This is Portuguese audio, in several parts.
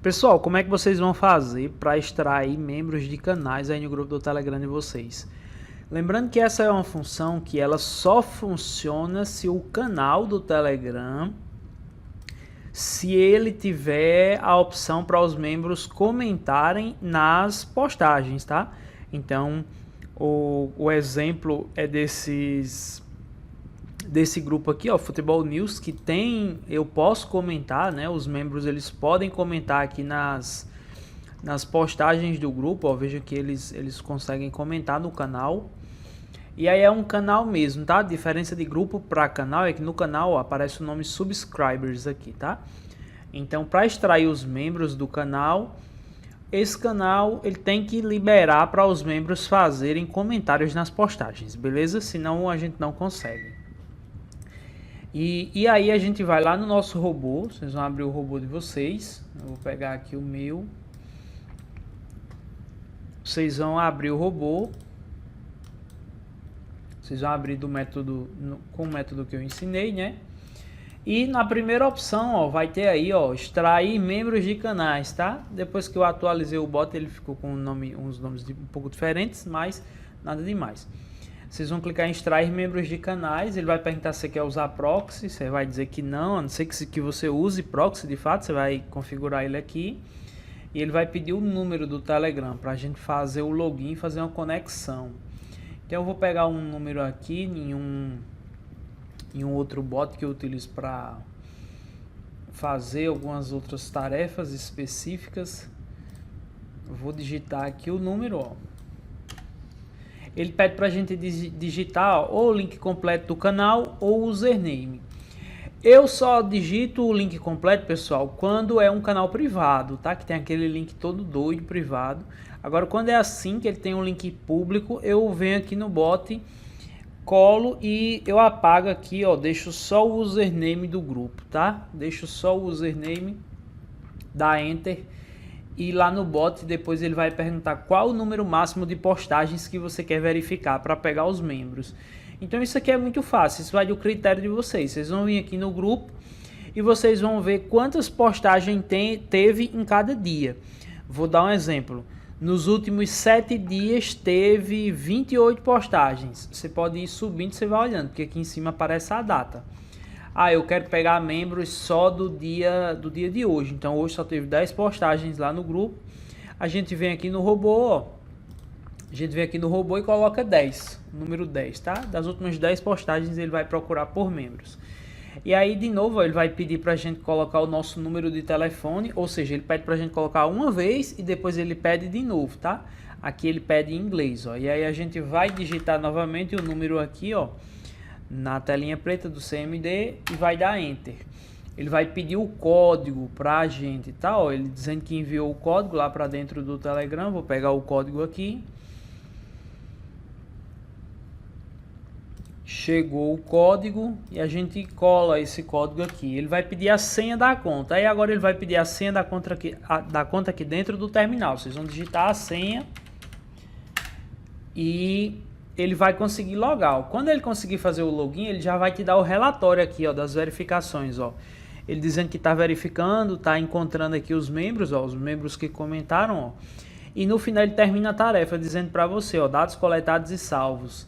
Pessoal, como é que vocês vão fazer para extrair membros de canais aí no grupo do Telegram de vocês? Lembrando que essa é uma função que ela só funciona se o canal do Telegram, se ele tiver a opção para os membros comentarem nas postagens, tá? Então, o exemplo é desse grupo aqui, ó, Futebol News, que eu posso comentar, né? Os membros eles podem comentar aqui nas postagens do grupo, ó, veja que eles conseguem comentar no canal. E aí é um canal mesmo, tá? A diferença de grupo para canal é que no canal ó, aparece o nome subscribers aqui, tá? Então, para extrair os membros do canal, esse canal ele tem que liberar para os membros fazerem comentários nas postagens, beleza? Senão a gente não consegue. E aí a gente vai lá no nosso robô, vocês vão abrir o robô de vocês, eu vou pegar aqui o meu. Vocês vão abrir o robô, vocês vão abrir do método, com o método que eu ensinei, né? E na primeira opção, ó, vai ter aí, ó, extrair membros de canais, tá? Depois que eu atualizei o bot, ele ficou com uns nomes um pouco diferentes, mas nada demais. Vocês vão clicar em extrair membros de canais, ele vai perguntar se você quer usar proxy, você vai dizer que não, a não ser que você use proxy de fato, você vai configurar ele aqui. E ele vai pedir o número do Telegram para a gente fazer o login e fazer uma conexão. Então eu vou pegar um número aqui em um outro bot que eu utilizo para fazer algumas outras tarefas específicas. Eu vou digitar aqui o número, ó. Ele pede para a gente digitar ó, ou o link completo do canal ou o username. Eu só digito o link completo, pessoal, quando é um canal privado, tá? Que tem aquele link todo doido, privado. Agora, quando é assim, que ele tem um link público, eu venho aqui no bot, colo e eu apago aqui, ó, deixo só o username do grupo, tá? Deixo só o username, dá Enter. E lá no bot, depois ele vai perguntar qual o número máximo de postagens que você quer verificar para pegar os membros. Então isso aqui é muito fácil, isso vai do critério de vocês. Vocês vão vir aqui no grupo e vocês vão ver quantas postagens teve em cada dia. Vou dar um exemplo. Nos últimos 7 dias teve 28 postagens. Você pode ir subindo, você vai olhando, porque aqui em cima aparece a data. Ah, eu quero pegar membros só do dia de hoje. Então hoje só teve 10 postagens lá no grupo. A gente vem aqui no robô, ó. A gente vem aqui no robô e coloca 10, número 10, tá? Das últimas 10 postagens ele vai procurar por membros. E aí, de novo, ele vai pedir pra gente colocar o nosso número de telefone, ou seja, ele pede pra gente colocar uma vez e depois ele pede de novo, tá? Aqui ele pede em inglês, ó. E aí a gente vai digitar novamente o número aqui, ó, na telinha preta do CMD e vai dar Enter. Ele vai pedir o código pra gente, tá? Ó, ele dizendo que enviou o código lá pra dentro do Telegram, vou pegar o código aqui. Chegou o código e a gente cola esse código aqui. Ele vai pedir a senha da conta. Aí agora ele vai pedir a senha da conta aqui dentro do terminal. Vocês vão digitar a senha e ele vai conseguir logar. Quando ele conseguir fazer o login, ele já vai te dar o relatório aqui, ó, das verificações, ó. Ele dizendo que está verificando, está encontrando aqui os membros, ó, os membros que comentaram, ó. E no final ele termina a tarefa dizendo para você, ó, dados coletados e salvos.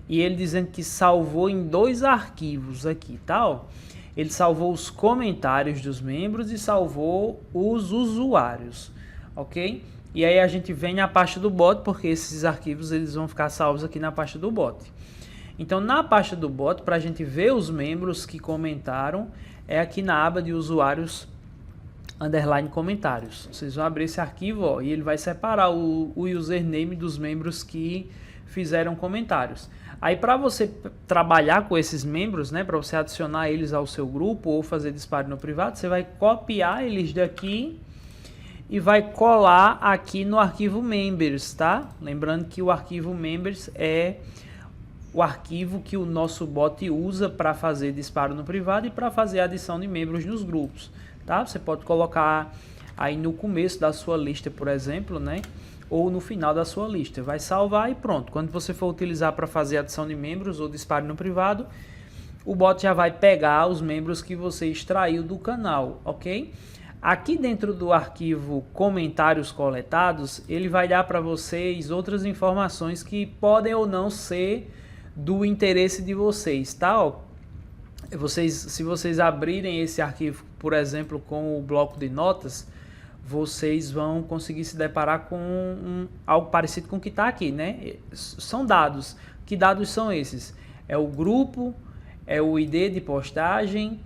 E ele dizendo que salvou em 2 arquivos aqui, tá? Ó. Ele salvou os comentários dos membros e salvou os usuários, ok? E aí a gente vem na pasta do bot, porque esses arquivos eles vão ficar salvos aqui na pasta do bot. Então na pasta do bot, para a gente ver os membros que comentaram, é aqui na aba de usuários underline comentários. Vocês vão abrir esse arquivo, ó, e ele vai separar o username dos membros que fizeram comentários. Aí para você trabalhar com esses membros, né, para você adicionar eles ao seu grupo ou fazer disparo no privado, você vai copiar eles daqui e vai colar aqui no arquivo members, tá? Lembrando que o arquivo members é o arquivo que o nosso bot usa para fazer disparo no privado e para fazer adição de membros nos grupos, tá? Você pode colocar aí no começo da sua lista, por exemplo, né? Ou no final da sua lista. Vai salvar e pronto. Quando você for utilizar para fazer adição de membros ou disparo no privado, o bot já vai pegar os membros que você extraiu do canal, ok? Aqui dentro do arquivo comentários coletados, ele vai dar para vocês outras informações que podem ou não ser do interesse de vocês, tá? Ó, se vocês abrirem esse arquivo, por exemplo, com o bloco de notas, vocês vão conseguir se deparar com algo parecido com o que está aqui, né? São dados. Que dados são esses? É o grupo, é o ID de postagem,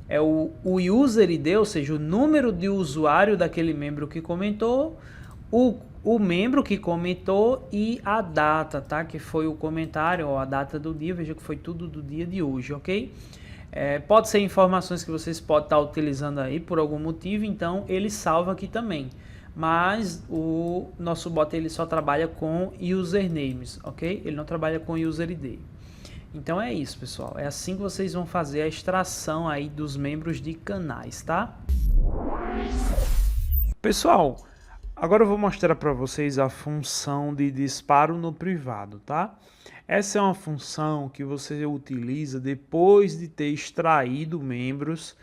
é o user ID, ou seja, o número de usuário daquele membro que comentou, o membro que comentou e a data, tá? Que foi o comentário, ó, a data do dia, veja que foi tudo do dia de hoje, ok? Pode ser informações que vocês podem estar utilizando aí por algum motivo, então ele salva aqui também. Mas o nosso bot ele só trabalha com usernames, ok? Ele não trabalha com user ID. Então é isso, pessoal. É assim que vocês vão fazer a extração aí dos membros de canais, tá? Pessoal, agora eu vou mostrar para vocês a função de disparo no privado, tá? Essa é uma função que você utiliza depois de ter extraído membros,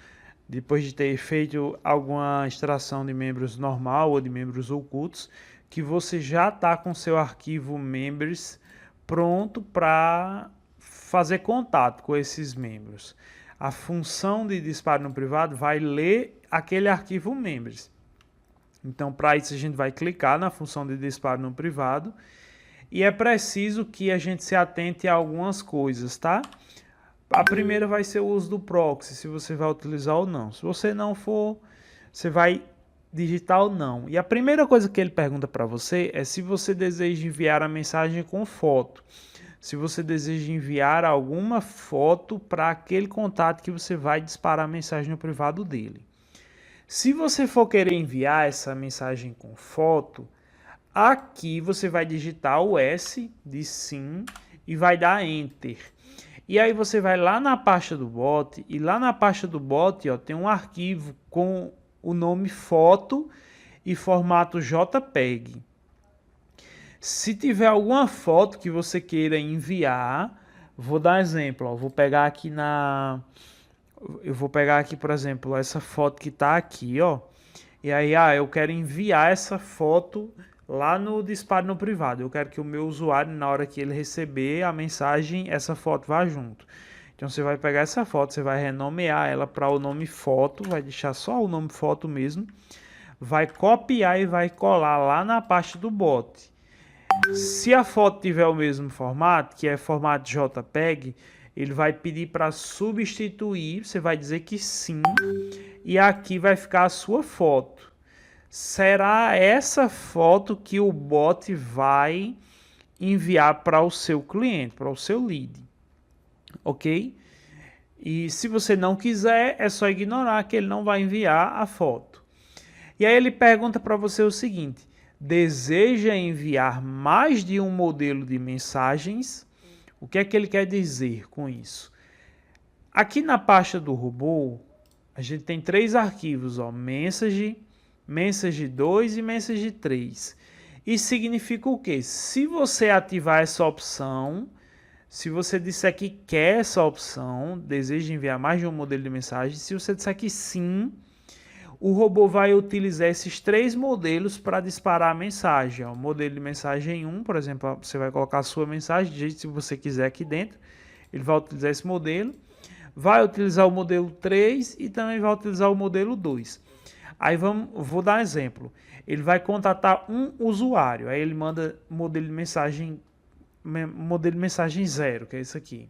depois de ter feito alguma extração de membros normal ou de membros ocultos, que você já está com seu arquivo members pronto para fazer contato com esses membros. A função de disparo no privado vai ler aquele arquivo members. Então, para isso, a gente vai clicar na função de disparo no privado e é preciso que a gente se atente a algumas coisas, tá? A primeira vai ser o uso do proxy, se você vai utilizar ou não. Se você não for, você vai digitar ou não. E a primeira coisa que ele pergunta para você é se você deseja enviar a mensagem com foto. Se você deseja enviar alguma foto para aquele contato que você vai disparar a mensagem no privado dele. Se você for querer enviar essa mensagem com foto, aqui você vai digitar o S de sim e vai dar Enter. E aí você vai lá na pasta do bot e lá na pasta do bot, ó, tem um arquivo com o nome foto e formato JPEG. Se tiver alguma foto que você queira enviar, vou dar exemplo, ó, eu vou pegar aqui, por exemplo, essa foto que está aqui, ó. E aí, eu quero enviar essa foto lá no disparo no privado. Eu quero que o meu usuário, na hora que ele receber a mensagem, essa foto vá junto. Então você vai pegar essa foto, você vai renomear ela para o nome foto, vai deixar só o nome foto mesmo, vai copiar e vai colar lá na pasta do bot. Se a foto tiver o mesmo formato, que é formato JPEG, ele vai pedir para substituir, você vai dizer que sim, e aqui vai ficar a sua foto. Será essa foto que o bot vai enviar para o seu cliente, para o seu lead, ok? E se você não quiser, é só ignorar que ele não vai enviar a foto. E aí ele pergunta para você o seguinte: deseja enviar mais de um modelo de mensagens? O que é que ele quer dizer com isso? Aqui na pasta do robô, a gente tem 3 arquivos, ó, Message, Message 2 e Message 3. Isso significa o quê? Se você ativar essa opção, se você disser que quer essa opção, deseja enviar mais de um modelo de mensagem, se você disser que sim, o robô vai utilizar esses 3 modelos para disparar a mensagem. O modelo de mensagem 1, por exemplo, você vai colocar a sua mensagem do jeito que você quiser aqui dentro. Ele vai utilizar esse modelo. Vai utilizar o modelo 3 e também vai utilizar o modelo 2. Aí vou dar um exemplo. Ele vai contatar um usuário. Aí ele manda modelo de mensagem 0, que é isso aqui.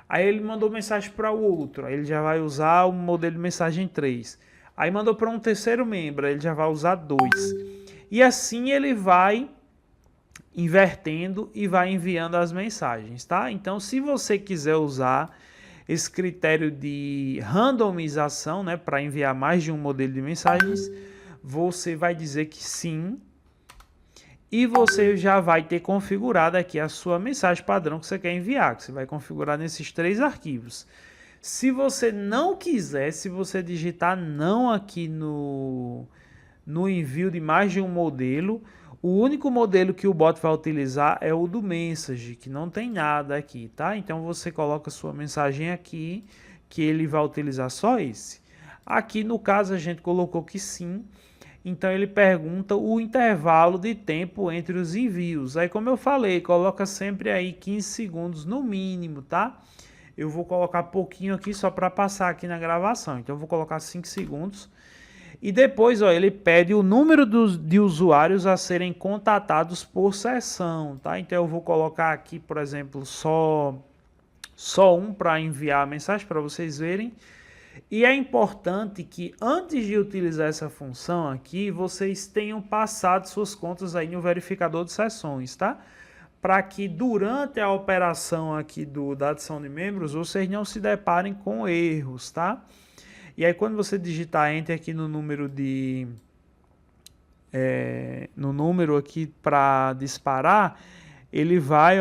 Aí ele mandou mensagem para o outro. Aí ele já vai usar o modelo de mensagem 3. Aí mandou para um terceiro membro, ele já vai usar 2. E assim ele vai invertendo e vai enviando as mensagens, tá? Então, se você quiser usar esse critério de randomização, né, para enviar mais de um modelo de mensagens, você vai dizer que sim. E você já vai ter configurado aqui a sua mensagem padrão que você quer enviar, que você vai configurar nesses 3 arquivos. Se você não quiser, se você digitar não aqui no envio de mais de um modelo, o único modelo que o bot vai utilizar é o do Message, que não tem nada aqui, tá? Então você coloca sua mensagem aqui, que ele vai utilizar só esse. Aqui no caso a gente colocou que sim. Então ele pergunta o intervalo de tempo entre os envios. Aí como eu falei, coloca sempre aí 15 segundos no mínimo, tá? Eu vou colocar pouquinho aqui só para passar aqui na gravação. Então eu vou colocar 5 segundos. E depois, ó, ele pede o número de usuários a serem contatados por sessão, tá? Então eu vou colocar aqui, por exemplo, só um para enviar a mensagem para vocês verem. E é importante que antes de utilizar essa função aqui, vocês tenham passado suas contas aí no verificador de sessões, tá? Para que durante a operação aqui da adição de membros, vocês não se deparem com erros, tá? E aí quando você digitar Enter aqui no número aqui para disparar, ele vai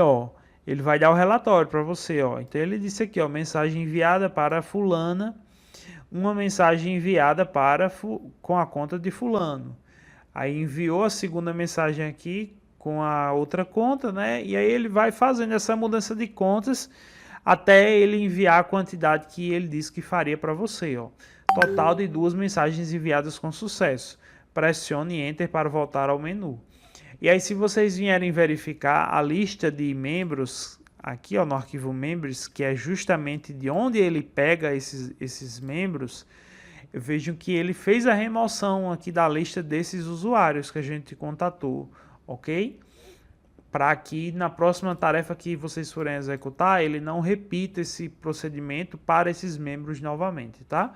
dar o relatório para você, ó. Então ele disse aqui, ó, mensagem enviada para fulana, uma mensagem enviada com a conta de fulano. Aí enviou a segunda mensagem aqui com a outra conta, né? E aí ele vai fazendo essa mudança de contas até ele enviar a quantidade que ele disse que faria para você, ó. Total de 2 mensagens enviadas com sucesso. Pressione Enter para voltar ao menu. E aí se vocês vierem verificar a lista de membros aqui, ó, no arquivo members, que é justamente de onde ele pega esses membros, vejam que ele fez a remoção aqui da lista desses usuários que a gente contatou, ok? Para que na próxima tarefa que vocês forem executar, ele não repita esse procedimento para esses membros novamente, tá?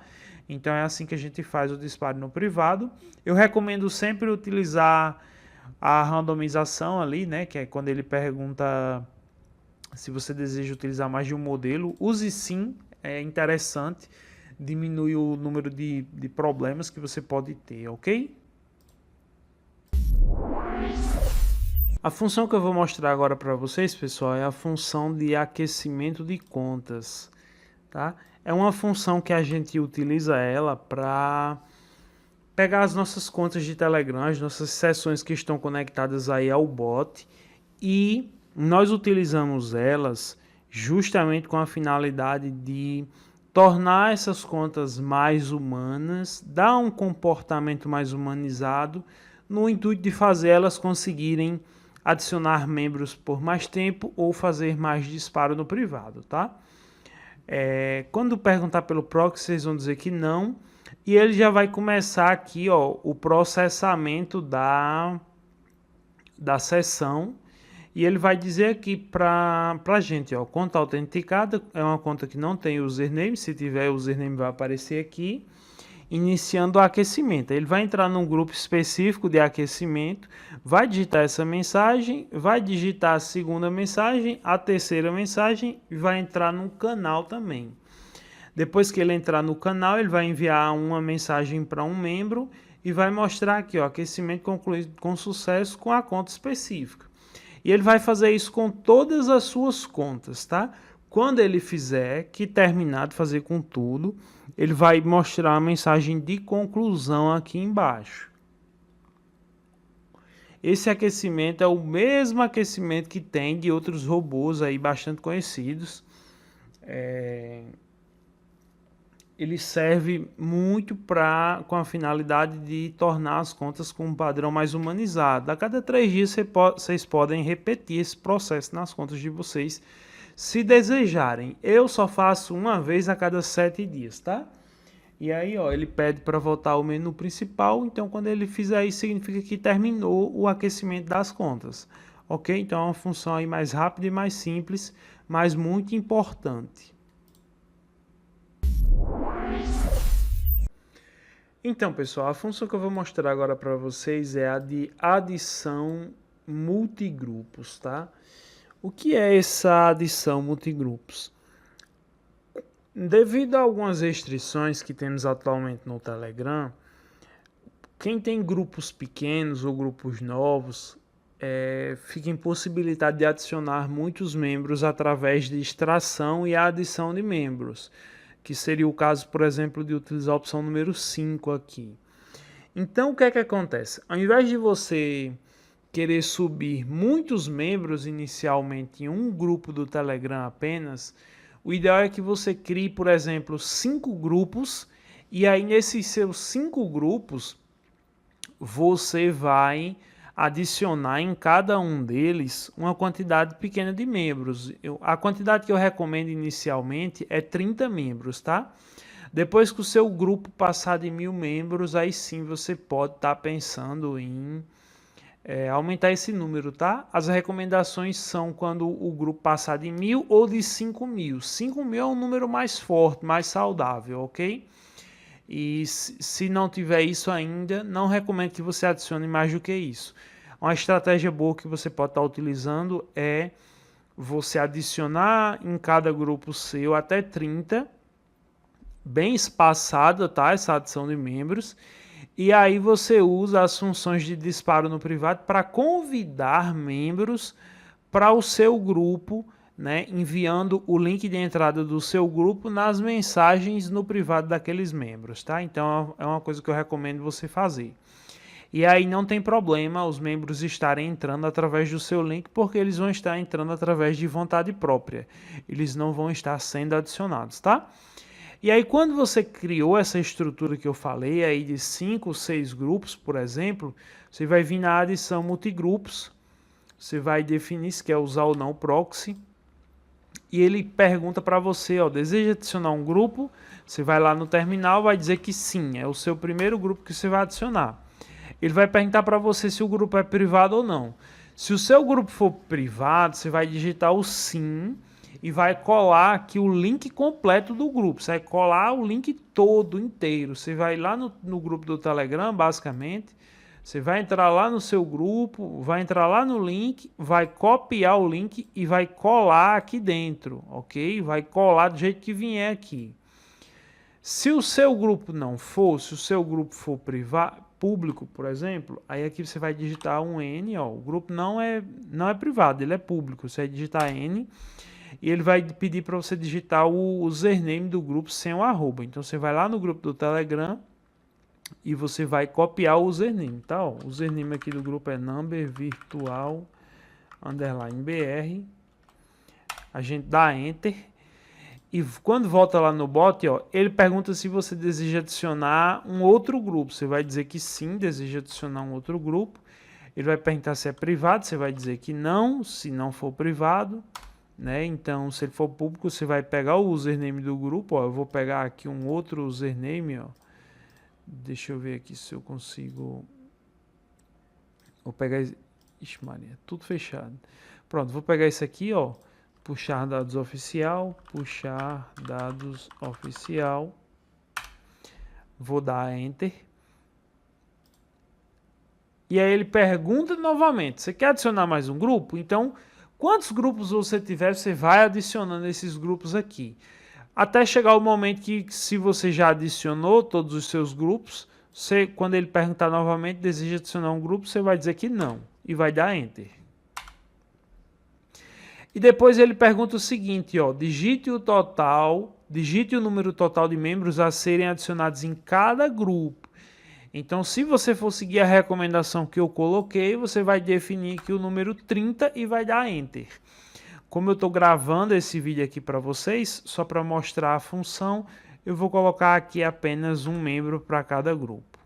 Então é assim que a gente faz o disparo no privado. Eu recomendo sempre utilizar a randomização ali, né? Que é quando ele pergunta se você deseja utilizar mais de um modelo. Use sim, é interessante, diminui o número de problemas que você pode ter, ok? A função que eu vou mostrar agora para vocês, pessoal, é a função de aquecimento de contas, tá? É uma função que a gente utiliza ela para pegar as nossas contas de Telegram, as nossas sessões que estão conectadas aí ao bot, e nós utilizamos elas justamente com a finalidade de tornar essas contas mais humanas, dar um comportamento mais humanizado, no intuito de fazer elas conseguirem adicionar membros por mais tempo ou fazer mais disparo no privado, tá? Quando perguntar pelo proxy, vocês vão dizer que não, e ele já vai começar aqui, ó, o processamento da sessão, e ele vai dizer aqui para a gente, ó, conta autenticada, é uma conta que não tem username, se tiver username vai aparecer aqui, iniciando o aquecimento. Ele vai entrar num grupo específico de aquecimento, vai digitar essa mensagem, vai digitar a segunda mensagem, a terceira mensagem e vai entrar num canal também. Depois que ele entrar no canal, ele vai enviar uma mensagem para um membro e vai mostrar aqui, ó, aquecimento concluído com sucesso com a conta específica. E ele vai fazer isso com todas as suas contas, tá? Quando ele fizer, que terminar de fazer com tudo, ele vai mostrar a mensagem de conclusão aqui embaixo. Esse aquecimento é o mesmo aquecimento que tem de outros robôs aí bastante conhecidos. Ele serve muito com a finalidade de tornar as contas com um padrão mais humanizado. A cada 3 dias vocês podem repetir esse processo nas contas de vocês, se desejarem. Eu só faço uma vez a cada 7 dias, tá? E aí, ó, ele pede para voltar ao menu principal. Então, quando ele fizer isso, significa que terminou o aquecimento das contas. Ok? Então, é uma função aí mais rápida e mais simples, mas muito importante. Então, pessoal, a função que eu vou mostrar agora para vocês é a de adição multigrupos, tá? O que é essa adição multigrupos? Devido a algumas restrições que temos atualmente no Telegram, quem tem grupos pequenos ou grupos novos fica impossibilitado de adicionar muitos membros através de extração e adição de membros, que seria o caso, por exemplo, de utilizar a opção número 5 aqui. Então, o que é que acontece? Ao invés de você querer subir muitos membros inicialmente em um grupo do Telegram apenas, o ideal é que você crie, por exemplo, 5 grupos E aí, nesses seus 5 grupos, você vai adicionar em cada um deles uma quantidade pequena de membros. A quantidade que eu recomendo inicialmente é 30 membros, tá? Depois que o seu grupo passar de 1.000 membros, aí sim você pode estar pensando em aumentar esse número, tá? As recomendações são quando o grupo passar de 1.000 ou de 5.000. 5.000 é um número mais forte, mais saudável, ok? E se não tiver isso ainda, não recomendo que você adicione mais do que isso. Uma estratégia boa que você pode estar utilizando é você adicionar em cada grupo seu até 30, bem espaçada, tá? Essa adição de membros. E aí você usa as funções de disparo no privado para convidar membros para o seu grupo, né, enviando o link de entrada do seu grupo nas mensagens no privado daqueles membros, tá? Então é uma coisa que eu recomendo você fazer. E aí não tem problema os membros estarem entrando através do seu link, porque eles vão estar entrando através de vontade própria. Eles não vão estar sendo adicionados, tá? E aí quando você criou essa estrutura que eu falei aí de 5 ou 6 grupos, por exemplo, você vai vir na adição multigrupos, você vai definir se quer usar ou não o proxy, e ele pergunta para você, ó, deseja adicionar um grupo? Você vai lá no terminal, vai dizer que sim, é o seu primeiro grupo que você vai adicionar. Ele vai perguntar para você se o grupo é privado ou não. Se o seu grupo for privado, você vai digitar o sim e vai colar aqui o link completo do grupo. Você vai colar o link todo, inteiro. Você vai lá no grupo do Telegram, basicamente. Você vai entrar lá no seu grupo, vai entrar lá no link, vai copiar o link e vai colar aqui dentro, ok? Vai colar do jeito que vier aqui. Se o seu grupo não for, se o seu grupo for público, por exemplo, aí aqui você vai digitar um N, ó, o grupo não é privado, ele é público. Você vai digitar N e ele vai pedir para você digitar o username do grupo sem o arroba. Então você vai lá no grupo do Telegram e você vai copiar o username, tá? Ó, o username aqui do grupo é numbervirtual_br. A gente dá Enter. E quando volta lá no bot, ó, ele pergunta se você deseja adicionar um outro grupo. Você vai dizer que sim, deseja adicionar um outro grupo. Ele vai perguntar se é privado, você vai dizer que não, se não for privado, né? Então, se ele for público, você vai pegar o username do grupo, ó. Eu vou pegar aqui um outro username, ó. Deixa eu ver aqui se eu consigo. Vou pegar. Ixi, Maria, tudo fechado. Pronto, vou pegar isso aqui, ó. Puxar dados oficial, puxar dados oficial. Vou dar Enter. E aí ele pergunta novamente: você quer adicionar mais um grupo? Então, quantos grupos você tiver, você vai adicionando esses grupos aqui. Até chegar o momento que, se você já adicionou todos os seus grupos, quando ele perguntar novamente, deseja adicionar um grupo, você vai dizer que não e vai dar Enter. E depois ele pergunta o seguinte, ó, digite o número total de membros a serem adicionados em cada grupo. Então, se você for seguir a recomendação que eu coloquei, você vai definir aqui o número 30 e vai dar Enter. Como eu estou gravando esse vídeo aqui para vocês, só para mostrar a função, eu vou colocar aqui apenas um membro para cada grupo.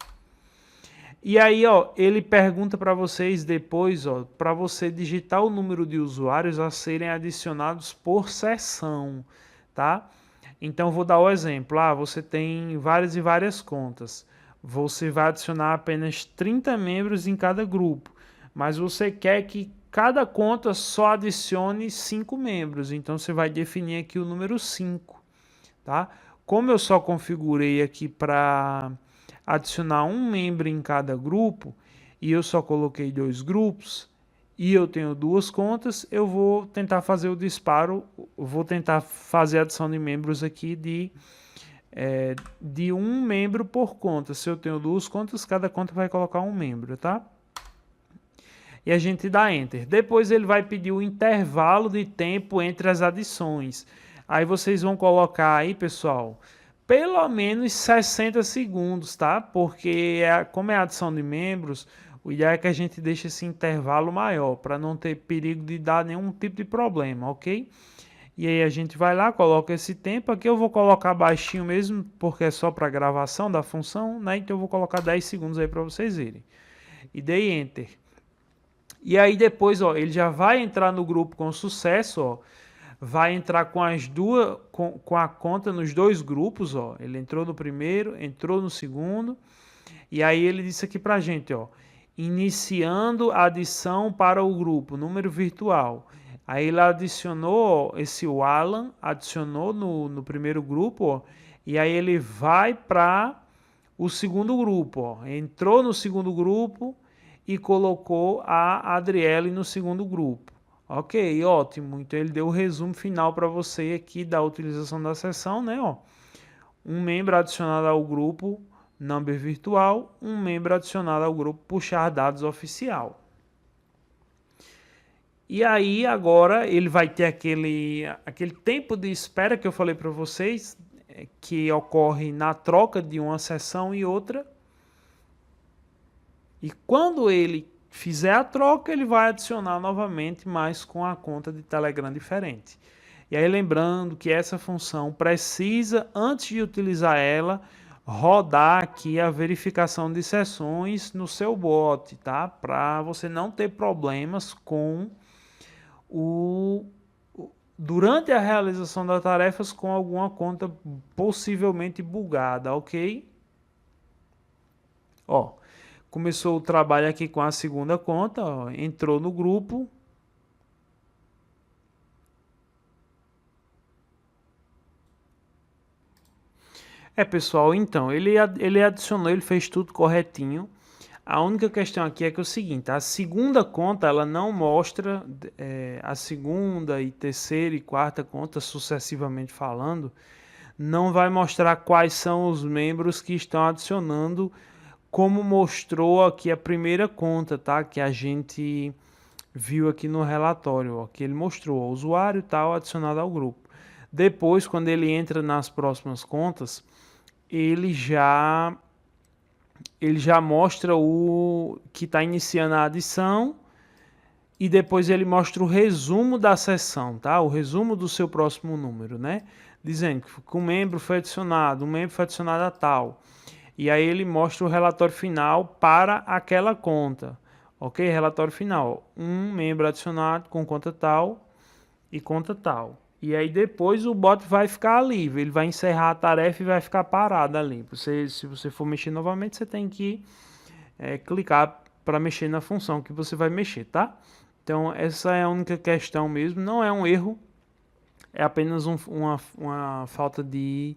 E aí, ó, ele pergunta para vocês depois, ó, para você digitar o número de usuários a serem adicionados por sessão, tá? Então, vou dar o exemplo. Você tem várias e várias contas. Você vai adicionar apenas 30 membros em cada grupo, mas você quer que cada conta só adicione 5 membros, então você vai definir aqui o número 5, tá? Como eu só configurei aqui para adicionar um membro em cada grupo, e eu só coloquei 2 grupos, e eu tenho 2 contas, eu vou tentar fazer o disparo, vou tentar fazer a adição de membros aqui de um membro por conta. Se eu tenho 2 contas, cada conta vai colocar um membro, tá? E a gente dá Enter. Depois ele vai pedir o intervalo de tempo entre as adições. Aí vocês vão colocar aí, pessoal, pelo menos 60 segundos, tá? Porque como é a adição de membros, o ideal é que a gente deixe esse intervalo maior, para não ter perigo de dar nenhum tipo de problema, ok? E aí a gente vai lá, coloca esse tempo. Aqui eu vou colocar baixinho mesmo, porque é só para gravação da função, né? Então eu vou colocar 10 segundos aí para vocês verem. E dei Enter. E aí depois, ó, ele já vai entrar no grupo com sucesso, ó. Vai entrar com as duas, com a conta nos dois grupos, ó. Ele entrou no primeiro, entrou no segundo. E aí ele disse aqui pra gente, ó, iniciando a adição para o grupo, número virtual. Aí ele adicionou, ó, esse o Alan adicionou no primeiro grupo, ó, e aí ele vai para o segundo grupo, ó. Entrou no segundo grupo e colocou a Adriele no segundo grupo. Ok, ótimo. Então ele deu o resumo final para você aqui da utilização da sessão, né? Ó, um membro adicionado ao grupo Number virtual, um membro adicionado ao grupo Puxar Dados oficial. E aí agora ele vai ter aquele tempo de espera que eu falei para vocês, que ocorre na troca de uma sessão e outra. E quando ele fizer a troca, ele vai adicionar novamente, mas com a conta de Telegram diferente. E aí lembrando que essa função precisa, antes de utilizar ela, rodar aqui a verificação de sessões no seu bot, tá? Para você não ter problemas com durante a realização das tarefas com alguma conta possivelmente bugada, ok? Ó, começou o trabalho aqui com a segunda conta, ó, entrou no grupo. Pessoal, então, ele adicionou, ele fez tudo corretinho. A única questão aqui é que é o seguinte, a segunda conta, ela não mostra, a segunda e terceira e quarta conta, sucessivamente falando, não vai mostrar quais são os membros que estão adicionando, como mostrou aqui a primeira conta, tá? Que a gente viu aqui no relatório, ó, que ele mostrou o usuário tal adicionado ao grupo. Depois, quando ele entra nas próximas contas, ele já mostra o que está iniciando a adição e depois ele mostra o resumo da sessão, tá? O resumo do seu próximo número, né? Dizendo que um membro foi adicionado, um membro foi adicionado a tal. E aí ele mostra o relatório final para aquela conta. Ok? Relatório final. Um membro adicionado com conta tal e conta tal. E aí depois o bot vai ficar livre. Ele vai encerrar a tarefa e vai ficar parado ali. Se você for mexer novamente, você tem que clicar para mexer na função que você vai mexer, tá? Então essa é a única questão mesmo. Não é um erro. É apenas uma falta de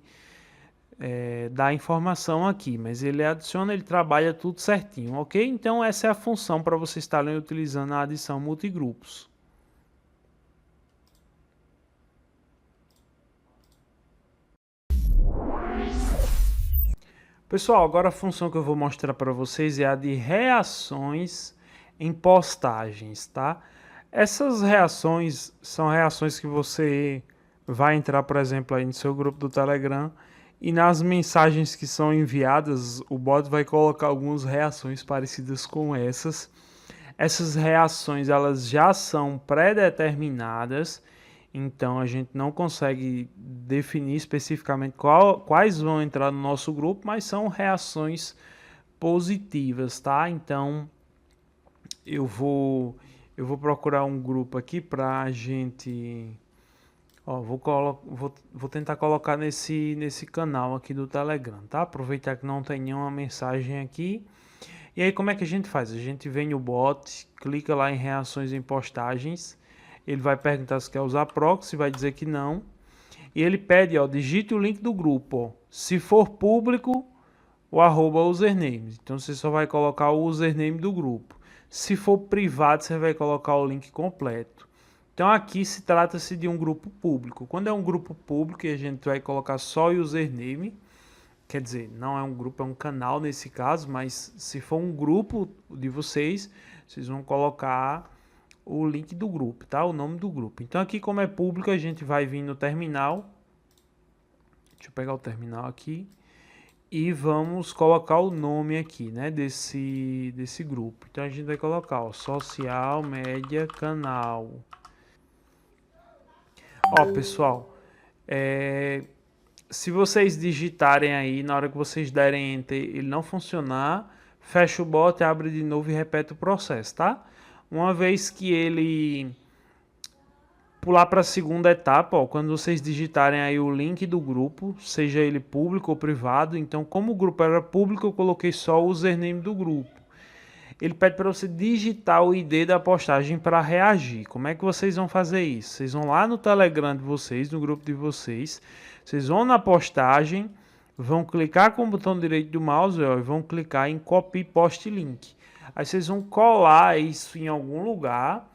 da informação aqui, mas ele adiciona, ele trabalha tudo certinho, ok? Então essa é a função para vocês estarem utilizando a adição multigrupos. Pessoal, agora a função que eu vou mostrar para vocês é a de reações em postagens, tá? Essas reações são reações que você vai entrar, por exemplo, aí no seu grupo do Telegram e nas mensagens que são enviadas, o bot vai colocar algumas reações parecidas com essas. Essas reações elas já são pré-determinadas, então a gente não consegue definir especificamente quais vão entrar no nosso grupo, mas são reações positivas, tá? Então eu vou procurar um grupo aqui para a gente, ó, vou tentar colocar nesse canal aqui do Telegram, tá? Aproveitar que não tem nenhuma mensagem aqui. E aí como é que a gente faz? A gente vem no bot, clica lá em reações em postagens, ele vai perguntar se quer usar proxy, vai dizer que não. E ele pede, ó, digite o link do grupo, ó. Se for público, o @username. Então você só vai colocar o username do grupo. Se for privado, você vai colocar o link completo. Então aqui se trata-se de um grupo público. Quando é um grupo público, a gente vai colocar só o username. Quer dizer, não é um grupo, é um canal nesse caso, mas se for um grupo de vocês, vocês vão colocar o link do grupo, tá? O nome do grupo. Então aqui como é público, a gente vai vir no terminal. Deixa eu pegar o terminal aqui. E vamos colocar o nome aqui, né? Desse grupo. Então a gente vai colocar, ó, social, média, canal. Ó, pessoal, se vocês digitarem aí, na hora que vocês derem Enter, ele não funcionar, fecha o bot, abre de novo e repete o processo, tá? Uma vez que ele pular para a segunda etapa, ó, quando vocês digitarem aí o link do grupo, seja ele público ou privado, então como o grupo era público, eu coloquei só o username do grupo. Ele pede para você digitar o ID da postagem para reagir. Como é que vocês vão fazer isso? Vocês vão lá no Telegram de vocês, no grupo de vocês, vocês vão na postagem, vão clicar com o botão direito do mouse ó, e vão clicar em Copy Post Link. Aí vocês vão colar isso em algum lugar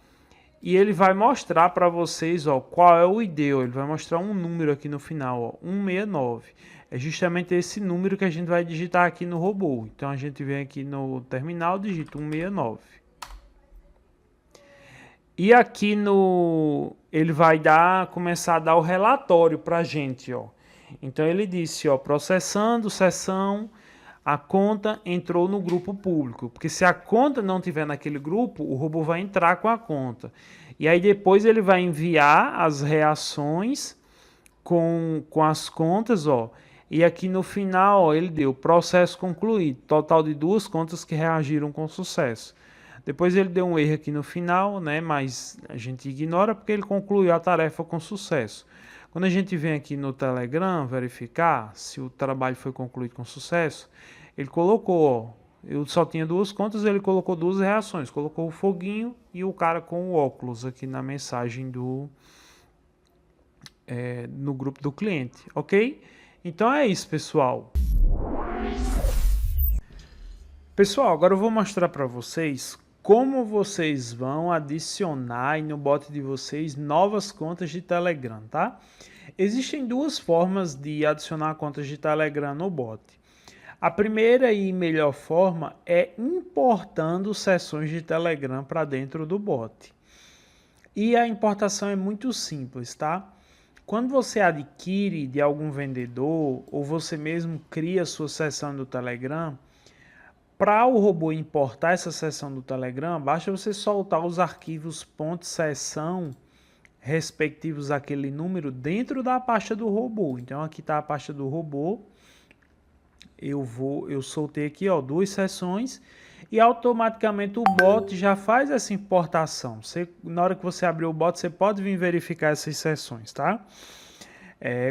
e ele vai mostrar para vocês ó, qual é o ID. Ó. Ele vai mostrar um número aqui no final, ó, 169. É justamente esse número que a gente vai digitar aqui no robô. Então a gente vem aqui no terminal, digita 169. E aqui no ele vai começar a dar o relatório para a gente, ó. Então ele disse, ó, processando sessão, a conta entrou no grupo público, porque se a conta não tiver naquele grupo, o robô vai entrar com a conta. E aí depois ele vai enviar as reações com as contas, ó. E aqui no final, ó, ele deu processo concluído, total de 2 contas que reagiram com sucesso. Depois ele deu um erro aqui no final, né, mas a gente ignora porque ele concluiu a tarefa com sucesso. Quando a gente vem aqui no Telegram verificar se o trabalho foi concluído com sucesso, ele colocou, ó, eu só tinha 2 contas, ele colocou 2 reações, colocou o foguinho e o cara com o óculos aqui na mensagem no grupo do cliente, ok? Então é isso, pessoal. Pessoal, agora eu vou mostrar para vocês como vocês vão adicionar aí no bot de vocês novas contas de Telegram, tá? Existem 2 formas de adicionar contas de Telegram no bot. A primeira e melhor forma é importando sessões de Telegram para dentro do bot. E a importação é muito simples, tá? Quando você adquire de algum vendedor ou você mesmo cria sua seção do Telegram, para o robô importar essa seção do Telegram, basta você soltar os arquivos .seção respectivos àquele número dentro da pasta do robô. Então aqui está a pasta do robô. Eu soltei aqui, ó, 2 seções e automaticamente o bot já faz essa importação. Na hora que você abrir o bot, você pode vir verificar essas seções, tá?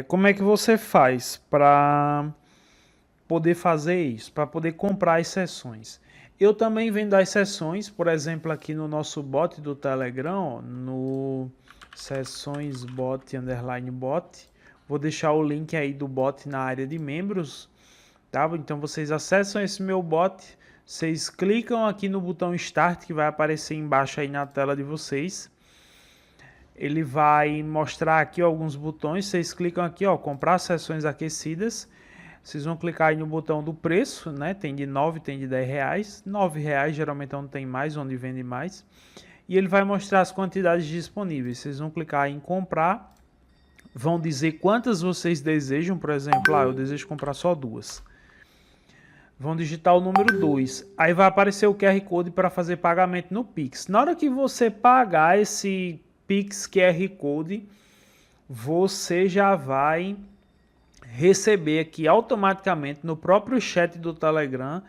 Como é que você faz para poder fazer isso, para poder comprar as seções? Eu também vendo as seções, por exemplo, aqui no nosso bot do Telegram, ó, no sessões bot _ bot, vou deixar o link aí do bot na área de membros, tá? Então vocês acessam esse meu bot, vocês clicam aqui no botão Start, que vai aparecer embaixo aí na tela de vocês. Ele vai mostrar aqui alguns botões, vocês clicam aqui, ó, comprar sessões aquecidas. Vocês vão clicar aí no botão do preço, né? Tem de 9, tem de 10 reais. 9 reais geralmente é onde tem mais, onde vende mais. E ele vai mostrar as quantidades disponíveis. Vocês vão clicar em comprar, vão dizer quantas vocês desejam, por exemplo, eu desejo comprar só 2. Vão digitar o número 2. Aí vai aparecer o QR Code para fazer pagamento no Pix. Na hora que você pagar esse Pix QR Code, você já vai receber aqui automaticamente no próprio chat do Telegram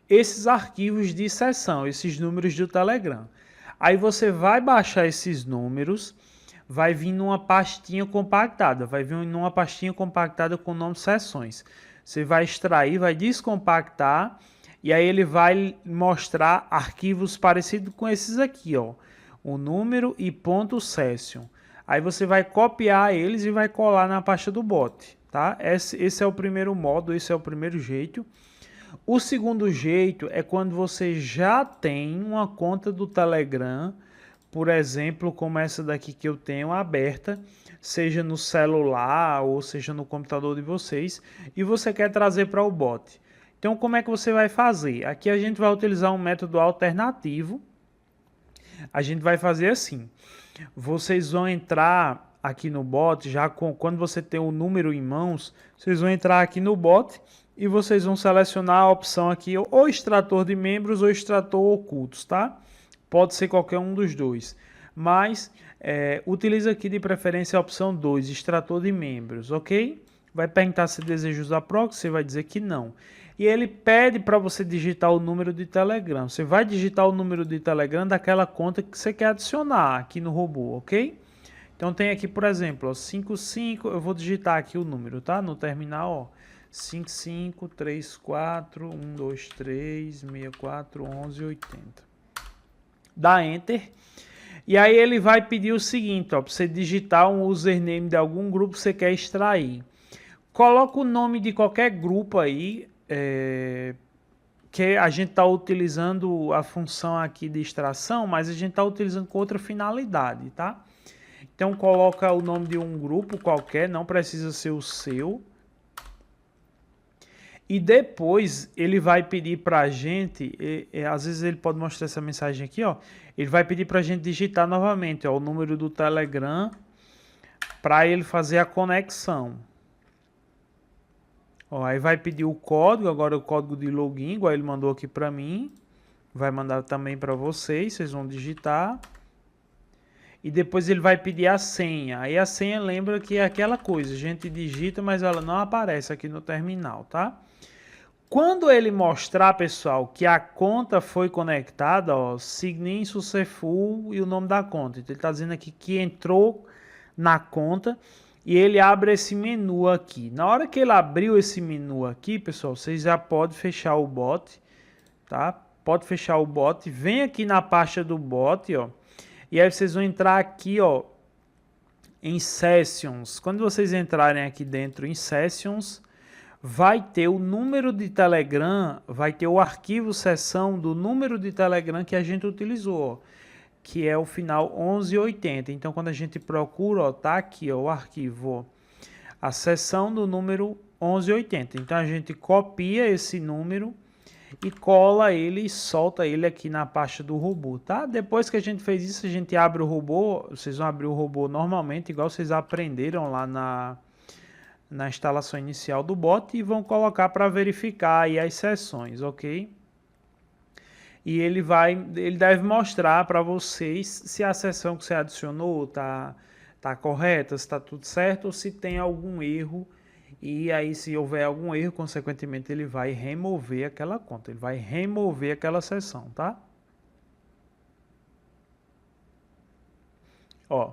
esses arquivos de sessão, esses números do Telegram. Aí você vai baixar esses números, vai vir numa pastinha compactada, com o nome sessões. Você vai extrair, vai descompactar e aí ele vai mostrar arquivos parecidos com esses aqui, ó, o número e .session. Aí você vai copiar eles e vai colar na pasta do bot, tá? Esse é o primeiro modo, esse é o primeiro jeito. O segundo jeito é quando você já tem uma conta do Telegram, por exemplo, como essa daqui que eu tenho aberta, seja no celular ou seja no computador de vocês, e você quer trazer para o bot. Então, como é que você vai fazer? Aqui a gente vai utilizar um método alternativo. A gente vai fazer assim. Vocês vão entrar aqui no bot, quando você tem o número em mãos, vocês vão entrar aqui no bot e vocês vão selecionar a opção aqui, ou extrator de membros ou extrator ocultos, tá? Pode ser qualquer um dos dois. Mas Utiliza aqui de preferência a opção 2, extrator de membros, ok? Vai perguntar se deseja usar proxy, você vai dizer que não. E ele pede para você digitar o número de Telegram. Você vai digitar o número de Telegram daquela conta que você quer adicionar aqui no robô, ok? Então tem aqui, por exemplo, ó, 55, eu vou digitar aqui o número, tá? No terminal, ó, 553412341180. Dá Enter. E aí ele vai pedir o seguinte, ó, para você digitar um username de algum grupo que você quer extrair. Coloca o nome de qualquer grupo aí, que a gente está utilizando a função aqui de extração, mas a gente está utilizando com outra finalidade, tá? Então coloca o nome de um grupo qualquer, não precisa ser o seu. E depois ele vai pedir para a gente, às vezes ele pode mostrar essa mensagem aqui, ó. Ele vai pedir para a gente digitar novamente, ó, o número do Telegram para ele fazer a conexão. Ó, aí vai pedir o código, agora o código de login, igual ele mandou aqui para mim. Vai mandar também para vocês, vocês vão digitar. E depois ele vai pedir a senha. Aí a senha lembra que é aquela coisa, a gente digita, mas ela não aparece aqui no terminal, tá? Quando ele mostrar, pessoal, que a conta foi conectada, ó, sign in successful e o nome da conta. Então ele está dizendo aqui que entrou na conta e ele abre esse menu aqui. Na hora que ele abriu esse menu aqui, pessoal, vocês já podem fechar o bot, tá? Pode fechar o bot. Vem aqui na pasta do bot, ó. E aí vocês vão entrar aqui, ó, em Sessions. Quando vocês entrarem aqui dentro em Sessions, vai ter o número de Telegram, vai ter o arquivo sessão do número de Telegram que a gente utilizou, ó, que é o final 1180. Então, quando a gente procura, ó, tá aqui, ó, o arquivo, ó, a sessão do número 1180. Então, a gente copia esse número e cola ele e solta ele aqui na pasta do robô, tá? Depois que a gente fez isso, a gente abre o robô, vocês vão abrir o robô normalmente, igual vocês aprenderam lá na instalação inicial do bot e vão colocar para verificar aí as sessões, ok? E ele deve mostrar para vocês se a sessão que você adicionou tá correta, se está tudo certo ou se tem algum erro. E aí, se houver algum erro, consequentemente, ele vai remover aquela conta. Ele vai remover aquela sessão, tá? Ó,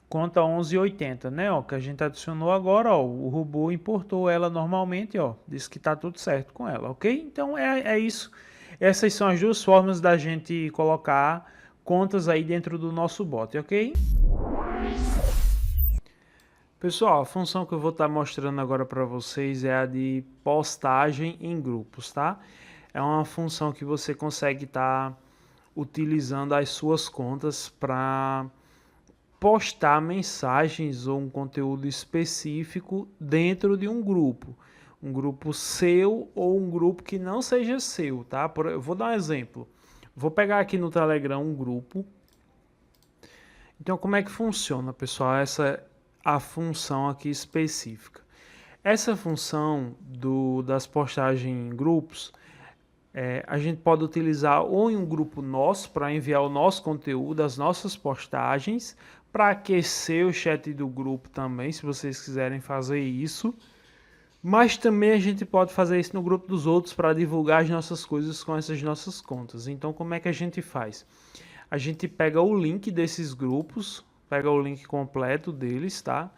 conta 1180, né? Ó, que a gente adicionou agora, ó. O robô importou ela normalmente, ó. Disse que tá tudo certo com ela, ok? Então, é isso. Essas são as duas formas da gente colocar contas aí dentro do nosso bot, ok? Pessoal, a função que eu vou estar mostrando agora para vocês é a de postagem em grupos, tá? É uma função que você consegue estar utilizando as suas contas para postar mensagens ou um conteúdo específico dentro de um grupo seu ou um grupo que não seja seu, tá? Eu vou dar um exemplo. Vou pegar aqui no Telegram um grupo. Então, como é que funciona, pessoal? A função aqui específica. Essa função das postagens em grupos, a gente pode utilizar ou em um grupo nosso para enviar o nosso conteúdo, as nossas postagens, para aquecer o chat do grupo também, se vocês quiserem fazer isso. Mas também a gente pode fazer isso no grupo dos outros para divulgar as nossas coisas com essas nossas contas. Então, como é que a gente faz? A gente pega o link desses grupos, pega o link completo deles, tá?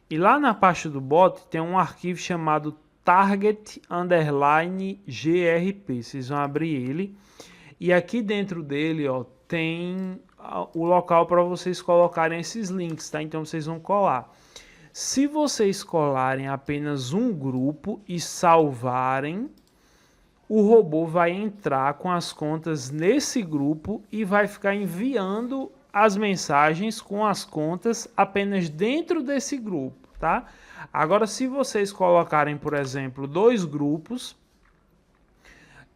E lá na pasta do bot tem um arquivo chamado target_grp. Vocês vão abrir ele. E aqui dentro dele, ó, tem o local para vocês colocarem esses links, tá? Então vocês vão colar. Se vocês colarem apenas um grupo e salvarem, o robô vai entrar com as contas nesse grupo e vai ficar enviando as mensagens com as contas apenas dentro desse grupo, tá? Agora, se vocês colocarem, por exemplo, 2 grupos,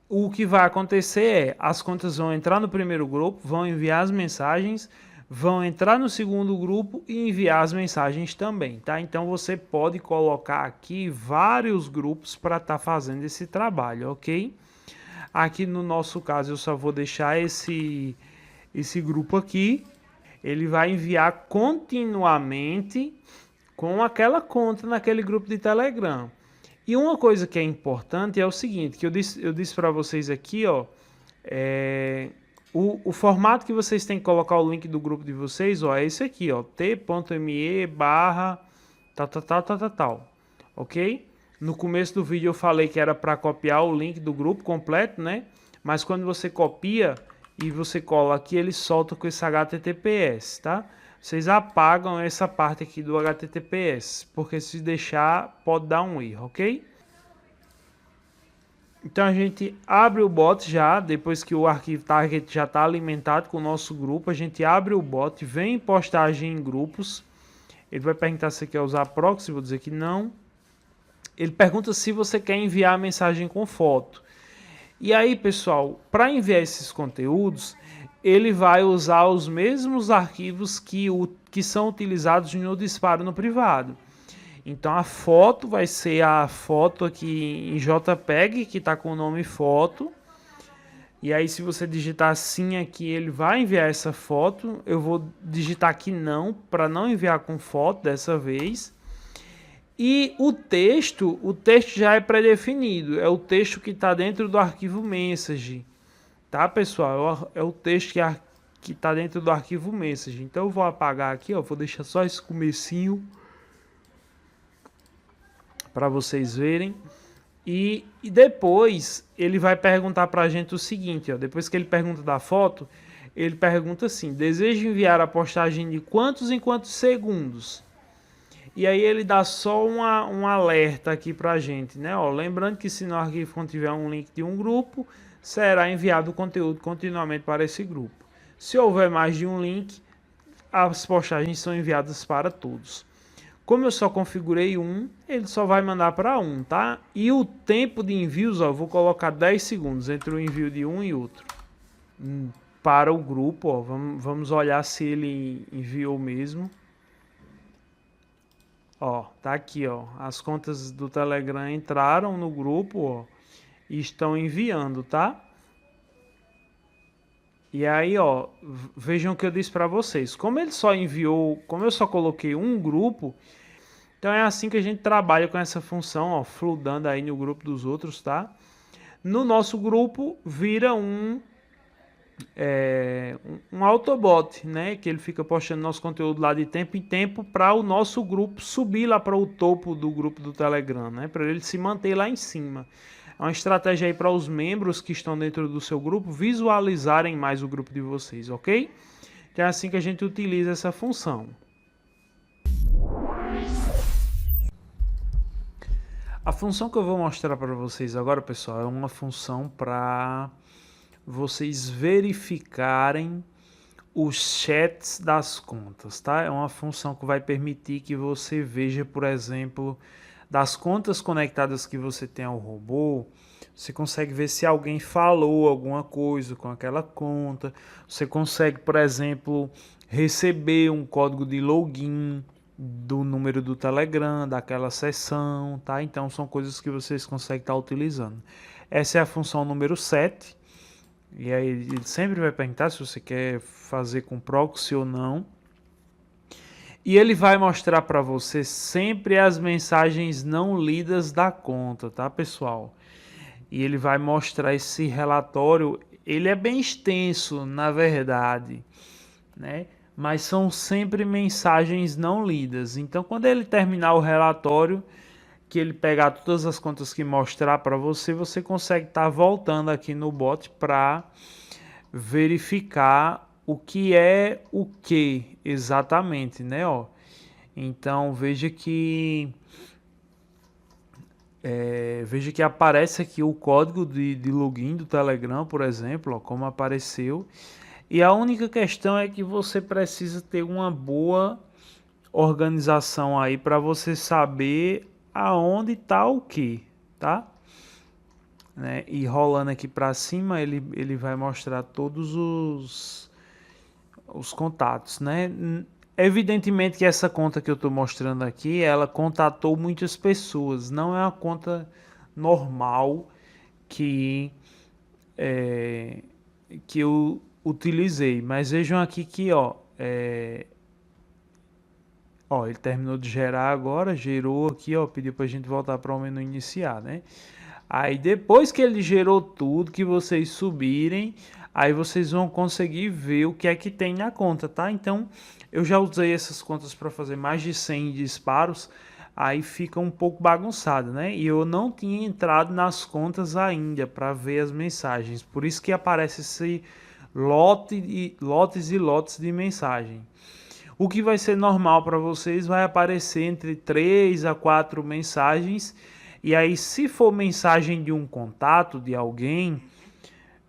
o que vai acontecer é, as contas vão entrar no primeiro grupo, vão enviar as mensagens, vão entrar no segundo grupo e enviar as mensagens também, tá? Então, você pode colocar aqui vários grupos para estar fazendo esse trabalho, ok? Aqui no nosso caso, eu só vou deixar esse grupo aqui. ele vai enviar continuamente com aquela conta naquele grupo de Telegram. E uma coisa que é importante é o seguinte, que eu disse para vocês aqui, ó, o formato que vocês têm que colocar o link do grupo de vocês, ó, é esse aqui, ó, t.me barra tal, ok? No começo do vídeo eu falei que era para copiar o link do grupo completo, né? Mas quando você copia e você cola aqui, ele solta com esse HTTPS, tá? Vocês apagam essa parte aqui do HTTPS, porque se deixar pode dar um erro, ok? Então a gente abre o bot já, depois que o arquivo target já está alimentado com o nosso grupo, a gente abre o bot, vem em postagem em grupos, ele vai perguntar se você quer usar proxy, vou dizer que não. Ele pergunta se você quer enviar a mensagem com foto. E aí, pessoal, para enviar esses conteúdos, ele vai usar os mesmos arquivos que são utilizados no disparo no privado. Então a foto vai ser a foto aqui em JPEG, que está com o nome foto. E aí se você digitar assim aqui, ele vai enviar essa foto. Eu vou digitar aqui não, para não enviar com foto dessa vez. E o texto já é pré-definido, é o texto que está dentro do arquivo message, tá, pessoal? É o texto que está dentro do arquivo message. Então eu vou apagar aqui, ó, vou deixar só esse comecinho para vocês verem. E depois ele vai perguntar para a gente o seguinte, ó, depois que ele pergunta da foto, ele pergunta assim: deseja enviar a postagem de quantos em quantos segundos? E aí ele dá só um alerta aqui pra gente, né? Ó, lembrando que se no arquivo contiver um link de um grupo, será enviado o conteúdo continuamente para esse grupo. Se houver mais de um link, as postagens são enviadas para todos. Como eu só configurei um, ele só vai mandar para um, tá? E o tempo de envios, ó, eu vou colocar 10 segundos entre o envio de um e outro. Para o grupo, ó, vamos olhar se ele enviou mesmo. Ó, tá aqui, ó. As contas do Telegram entraram no grupo, ó, e estão enviando, tá? E aí, ó, vejam o que eu disse para vocês. Como ele só enviou, como eu só coloquei um grupo, então é assim que a gente trabalha com essa função, ó, fludando aí no grupo dos outros, tá? No nosso grupo vira um Autobot, né? Que ele fica postando nosso conteúdo lá de tempo em tempo para o nosso grupo subir lá para o topo do grupo do Telegram, né? Para ele se manter lá em cima. É uma estratégia aí para os membros que estão dentro do seu grupo visualizarem mais o grupo de vocês, ok? Então é assim que a gente utiliza essa função. A função que eu vou mostrar para vocês agora, pessoal, é uma função para vocês verificarem os chats das contas, tá? É uma função que vai permitir que você veja, por exemplo, das contas conectadas que você tem ao robô, você consegue ver se alguém falou alguma coisa com aquela conta, você consegue, por exemplo, receber um código de login do número do Telegram, daquela sessão, tá? Então são coisas que vocês conseguem estar utilizando. Essa é a função número 7. E aí ele sempre vai perguntar se você quer fazer com proxy ou não. E ele vai mostrar para você sempre as mensagens não lidas da conta, tá, pessoal? E ele vai mostrar esse relatório. Ele é bem extenso, na verdade, né? Mas são sempre mensagens não lidas. Então, quando ele terminar o relatório, que ele pegar todas as contas que mostrar para você, você consegue estar voltando aqui no bot para verificar o que é o que exatamente, né? Ó, então veja que aparece aqui o código de login do Telegram, por exemplo, ó, como apareceu. E a única questão é que você precisa ter uma boa organização aí para você saber aonde está o que, tá? Né? E rolando aqui para cima, ele vai mostrar todos os contatos, né? Evidentemente que essa conta que eu estou mostrando aqui, ela contatou muitas pessoas, não é uma conta normal que eu utilizei, mas vejam aqui que, ó, Ó, ele terminou de gerar agora, gerou aqui, ó, pediu pra gente voltar para o menu iniciar, né? Aí depois que ele gerou tudo, que vocês subirem, aí vocês vão conseguir ver o que é que tem na conta, tá? Então, eu já usei essas contas para fazer mais de 100 disparos, aí fica um pouco bagunçado, né? E eu não tinha entrado nas contas ainda para ver as mensagens, por isso que aparece esse lotes e lotes de mensagem. O que vai ser normal para vocês vai aparecer entre 3 a 4 mensagens. E aí, se for mensagem de um contato de alguém,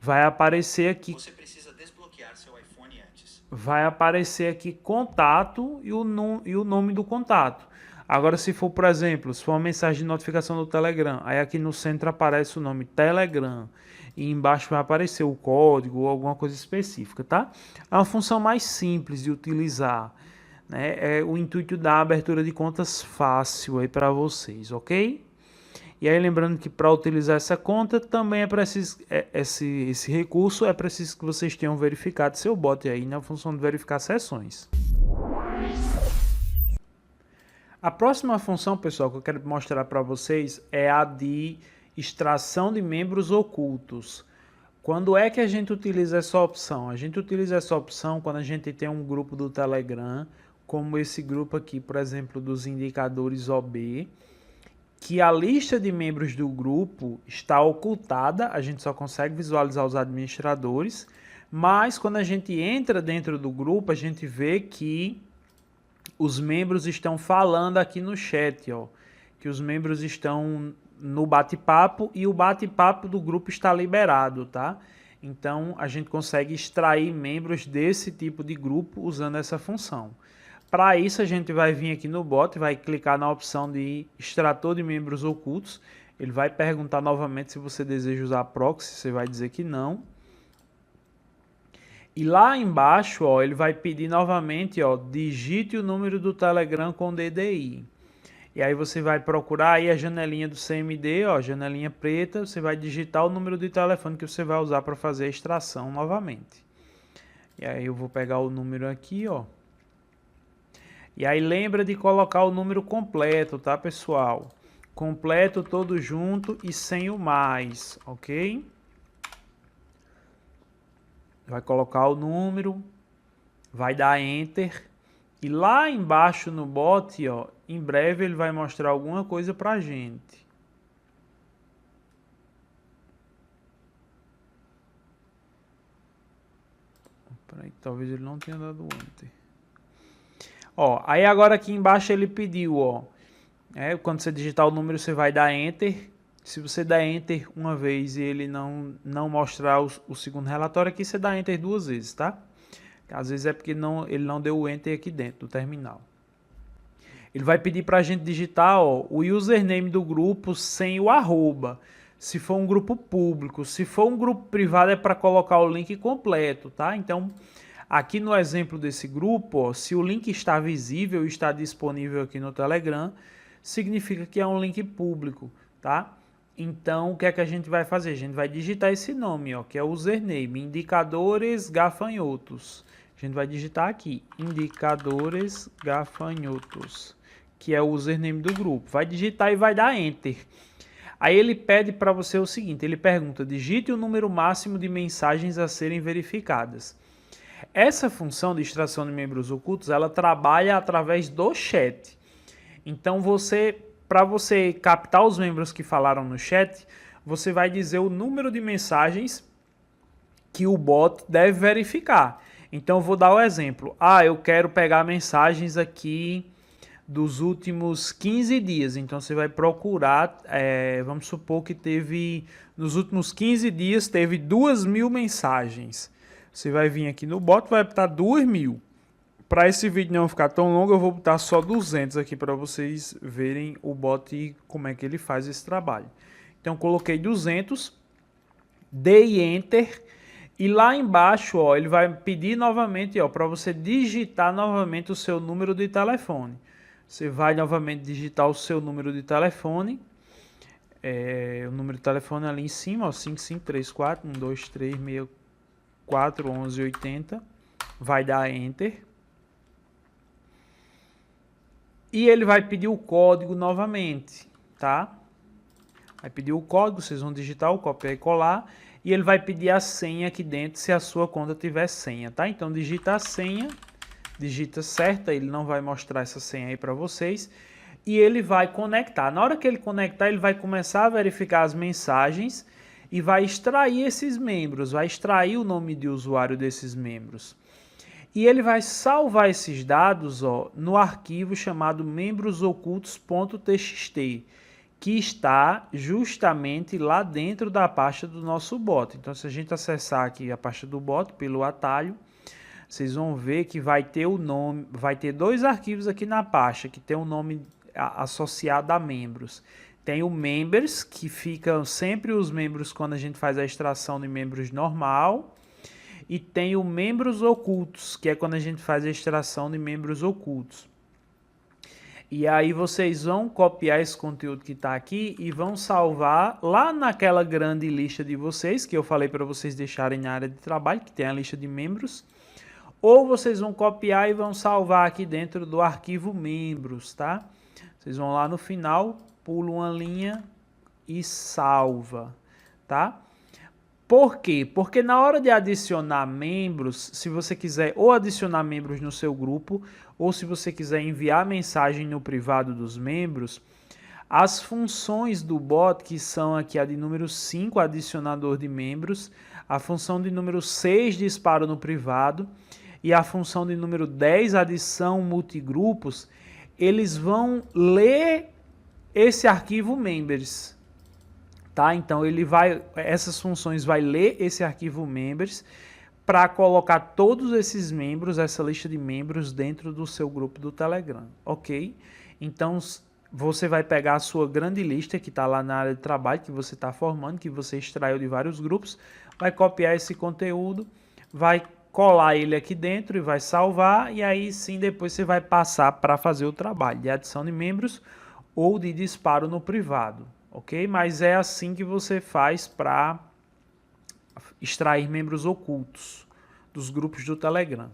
vai aparecer aqui. Você precisa desbloquear seu iPhone antes. Vai aparecer aqui contato e o nome do contato. Agora, se for, por exemplo, se for uma mensagem de notificação do Telegram, aí aqui no centro aparece o nome Telegram e embaixo vai aparecer o código ou alguma coisa específica, tá? É uma função mais simples de utilizar, né? É o intuito da abertura de contas fácil aí para vocês, ok? E aí lembrando que para utilizar essa conta também é preciso esse recurso é preciso que vocês tenham verificado seu bot aí na função de verificar sessões. A próxima função, pessoal, que eu quero mostrar para vocês é a de extração de membros ocultos. Quando é que a gente utiliza essa opção? A gente utiliza essa opção quando a gente tem um grupo do Telegram, como esse grupo aqui, por exemplo, dos indicadores OB, que a lista de membros do grupo está ocultada, a gente só consegue visualizar os administradores, mas quando a gente entra dentro do grupo, a gente vê que os membros estão falando aqui no chat, ó, que os membros estão no bate-papo e o bate-papo do grupo está liberado, tá? Então, a gente consegue extrair membros desse tipo de grupo usando essa função. Para isso, a gente vai vir aqui no bot, vai clicar na opção de extrator de membros ocultos. Ele vai perguntar novamente se você deseja usar proxy, você vai dizer que não. E lá embaixo, ó, ele vai pedir novamente, ó, digite o número do Telegram com DDI. E aí você vai procurar aí a janelinha do CMD, ó, janelinha preta, você vai digitar o número de telefone que você vai usar para fazer a extração novamente. E aí eu vou pegar o número aqui, ó. E aí lembra de colocar o número completo, tá, pessoal? Completo todo junto e sem o mais, ok? Vai colocar o número, vai dar Enter. E lá embaixo no bot, ó, em breve ele vai mostrar alguma coisa pra gente. Peraí, talvez ele não tenha dado Enter. Ó, aí agora aqui embaixo ele pediu, ó, quando você digitar o número você vai dar Enter. Se você der Enter uma vez e ele não mostrar o segundo relatório aqui, você dá Enter duas vezes, tá? Às vezes é porque ele não deu o Enter aqui dentro do terminal. Ele vai pedir para a gente digitar, ó, o username do grupo sem o arroba. Se for um grupo público, se for um grupo privado é para colocar o link completo, tá? Então, aqui no exemplo desse grupo, ó, se o link está visível e está disponível aqui no Telegram, significa que é um link público, tá? Então, o que é que a gente vai fazer? A gente vai digitar esse nome, ó, que é o username, indicadores gafanhotos. A gente vai digitar aqui, indicadores gafanhotos, que é o username do grupo. Vai digitar e vai dar Enter. Aí ele pede para você o seguinte, ele pergunta, digite o número máximo de mensagens a serem verificadas. Essa função de extração de membros ocultos, ela trabalha através do chat. Então, para você captar os membros que falaram no chat, você vai dizer o número de mensagens que o bot deve verificar. Então, eu vou dar o exemplo. Eu quero pegar mensagens aqui dos últimos 15 dias. Então, você vai procurar, vamos supor que nos últimos 15 dias, teve 2.000 mensagens. Você vai vir aqui no bot, vai botar 2.000. Para esse vídeo não ficar tão longo, eu vou botar só 200 aqui para vocês verem o bot e como é que ele faz esse trabalho. Então, coloquei 200, dei Enter e lá embaixo, ó, ele vai pedir novamente, ó, para você digitar novamente o seu número de telefone. Você vai novamente digitar o seu número de telefone. O número de telefone ali em cima, ó, 5534 123 64 11 80. Vai dar Enter. E ele vai pedir o código novamente, tá? Vai pedir o código, vocês vão digitar o copiar e colar. E ele vai pedir a senha aqui dentro se a sua conta tiver senha, tá? Então digita a senha, digita certa, ele não vai mostrar essa senha aí para vocês. E ele vai conectar. Na hora que ele conectar, ele vai começar a verificar as mensagens e vai extrair esses membros, vai extrair o nome de usuário desses membros. E ele vai salvar esses dados, ó, no arquivo chamado membrosocultos.txt, que está justamente lá dentro da pasta do nosso bot. Então, se a gente acessar aqui a pasta do bot pelo atalho, vocês vão ver que vai ter o nome, vai ter dois arquivos aqui na pasta, que tem o nome associado a membros. Tem o members, que ficam sempre os membros quando a gente faz a extração de membros normal. E tem o membros ocultos, que é quando a gente faz a extração de membros ocultos. E aí vocês vão copiar esse conteúdo que está aqui e vão salvar lá naquela grande lista de vocês, que eu falei para vocês deixarem na área de trabalho, que tem a lista de membros. Ou vocês vão copiar e vão salvar aqui dentro do arquivo membros, tá? Vocês vão lá no final, pulam uma linha e salva, tá? Por quê? Porque na hora de adicionar membros, se você quiser ou adicionar membros no seu grupo, ou se você quiser enviar mensagem no privado dos membros, as funções do bot, que são aqui a de número 5, adicionador de membros, a função de número 6, disparo no privado, e a função de número 10, adição multigrupos, eles vão ler esse arquivo members. Tá? Então ele vai, essas funções vai ler esse arquivo members para colocar todos esses membros, essa lista de membros dentro do seu grupo do Telegram, ok? Então você vai pegar a sua grande lista que está lá na área de trabalho que você está formando, que você extraiu de vários grupos, vai copiar esse conteúdo, vai colar ele aqui dentro e vai salvar, e aí sim depois você vai passar para fazer o trabalho de adição de membros ou de disparo no privado. Ok? Mas é assim que você faz para extrair membros ocultos dos grupos do Telegram.